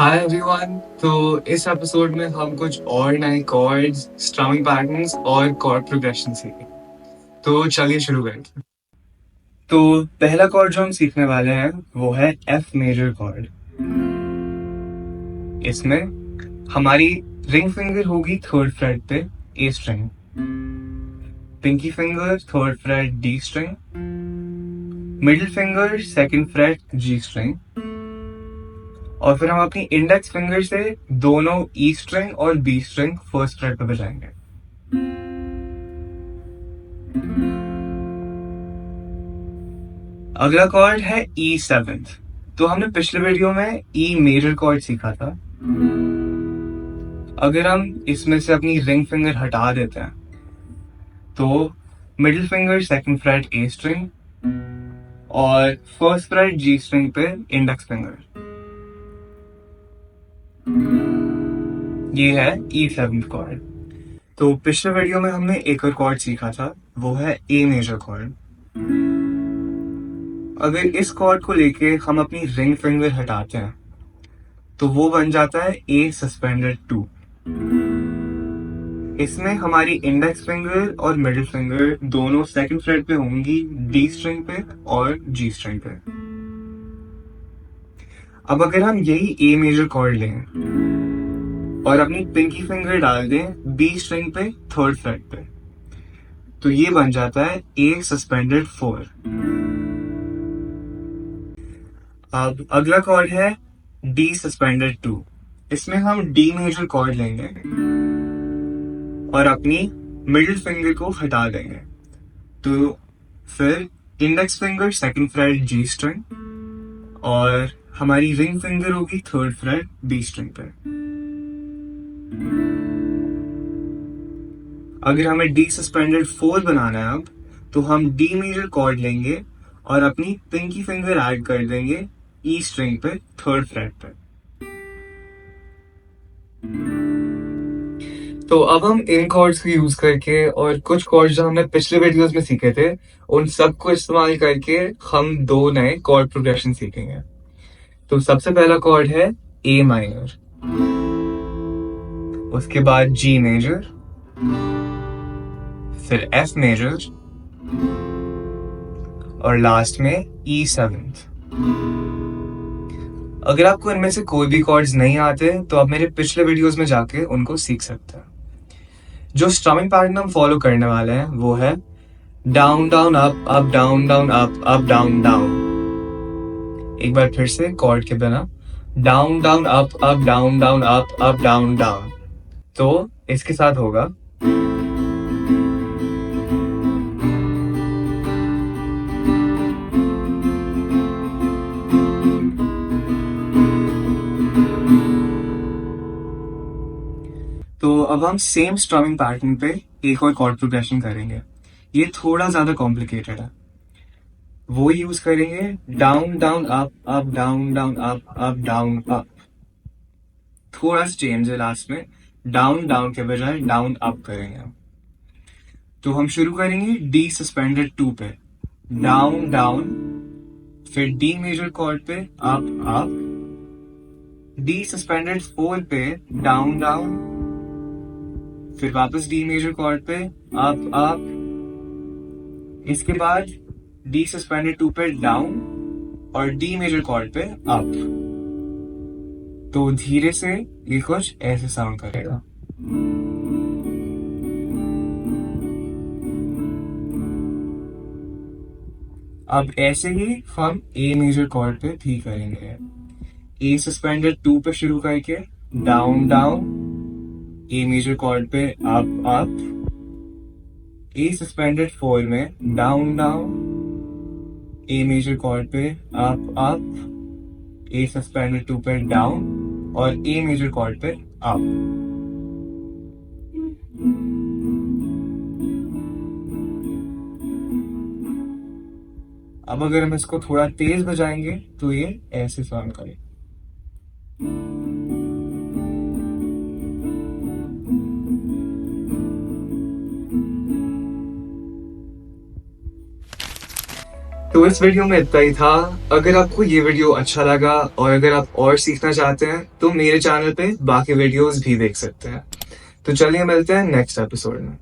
Hi everyone. तो इस episode में हम कुछ और नए कॉर्ड्स, स्ट्रमिंग पैटर्न्स और कॉर्ड प्रोग्रेशन सीखेंगे। तो चलिए शुरू करते हैं। तो पहला कॉर्ड जो हम सीखने वाले हैं वो है एफ मेजर कॉर्ड। इसमें हमारी रिंग फिंगर होगी थर्ड फ्रेट पे A string, pinky finger third fret D string, middle finger second fret G string, और फिर हम अपनी इंडेक्स फिंगर से दोनों ई स्ट्रिंग और बी स्ट्रिंग फर्स्ट फ्रेट पे बजाएंगे। अगला कॉर्ड है ई सेवेंथ। तो हमने पिछले वीडियो में ई मेजर कॉर्ड सीखा था। अगर हम इसमें से अपनी रिंग फिंगर हटा देते हैं तो middle finger second freight a string और फर्स्ट फ्रेट जी स्ट्रिंग पे इंडेक्स फिंगर, ये है ई सेवेंथ कॉर्ड। तो पिछले वीडियो में हमने एक और कॉर्ड सीखा था, वो है ए मेजर कॉर्ड। अगर इस कॉर्ड को लेके हम अपनी रिंग फिंगर हटाते हैं तो वो बन जाता है ए सस्पेंडेड 2। इसमें हमारी इंडेक्स फिंगर और मिडिल फिंगर दोनों सेकंड फ्रेट पे होंगी डी स्ट्रिंग पे और जी स्ट्रिंग पे। अब अगर हम यही ए मेजर कॉर्ड लें और अपनी पिंकी फिंगर डाल दें बी स्ट्रिंग पे थर्ड फ्रेट पे, तो ये बन जाता है ए सस्पेंडेड 4। अब अगला कॉर्ड है डी सस्पेंडेड 2। इसमें हम डी मेजर कॉर्ड लेंगे और अपनी मिडिल फिंगर को हटा देंगे, तो फिर index finger second fret G string और हमारी रिंग फिंगर होगी थर्ड फ्रेट बी स्ट्रिंग पे। अगर हमें डी सस्पेंडेड 4 बनाना है अब, तो हम डी मेजर कॉर्ड लेंगे और अपनी पिंकी फिंगर ऐड कर देंगे ई स्ट्रिंग पे थर्ड फ्रेट पे। तो अब हम इन कॉर्ड्स को यूज करके और कुछ कॉर्ड्स जो हमने पिछले वीडियोस में सीखे थे उन सबको इस्तेमाल करके हम दो नए कॉर्ड प्रोग्रेशन सीखेंगे। तो सबसे पहला कॉर्ड है ए माइनर, उसके बाद जी मेजर, फिर एफ मेजर और लास्ट में ई सेवेंथ। अगर आपको इनमें से कोई भी कॉर्ड्स नहीं आते तो आप मेरे पिछले वीडियोस में जाके उनको सीख सकते हैं। जो स्ट्रमिंग पैटर्न हम फॉलो करने वाले हैं वो है down down up down down up down down. एक बार फिर से कॉर्ड के बिना, down down up down down up down down. तो इसके साथ होगा तो अब हम सेम स्ट्रमिंग पैटर्न पे एक और कॉर्ड प्रोग्रेशन करेंगे। ये थोड़ा ज्यादा कॉम्प्लिकेटेड है। वो यूज करेंगे down down up down down up down up. थोड़ा सा चेंज है लास्ट में, डाउन डाउन के बजाय डाउन अप करेंगे। तो हम शुरू करेंगे डी सस्पेंडेड 2 पे, डाउन डाउन, फिर डी मेजर कॉर्ड पे अप अप, डी सस्पेंडेड 4 पे डाउन डाउन, फिर वापस डी मेजर कॉर्ड पे अप अप, इसके बाद डी सस्पेंडेड 2 पे डाउन और डी मेजर कॉर्ड पे अप। तो धीरे से ये कुछ ऐसे साउंड करेगा। अब ऐसे ही हम ए मेजर कॉर्ड पे भी करेंगे। ए सस्पेंडेड 2 पे शुरू करके डाउन डाउन, ए मेजर कॉर्ड पे अप अप, ए सस्पेंडेड 4 में डाउन डाउन, ए मेजर कॉर्ड पे अप अप, ए सस्पेंडेड 2 पे डाउन और ए मेजर कॉर्ड पे अप। अब अगर हम इसको थोड़ा तेज बजाएंगे तो ये ऐसे साउंड करे। तो इस वीडियो में इतना ही था। अगर आपको ये वीडियो अच्छा लगा और अगर आप और सीखना चाहते हैं तो मेरे चैनल पे बाकी वीडियोस भी देख सकते हैं। तो चलिए मिलते हैं नेक्स्ट एपिसोड में।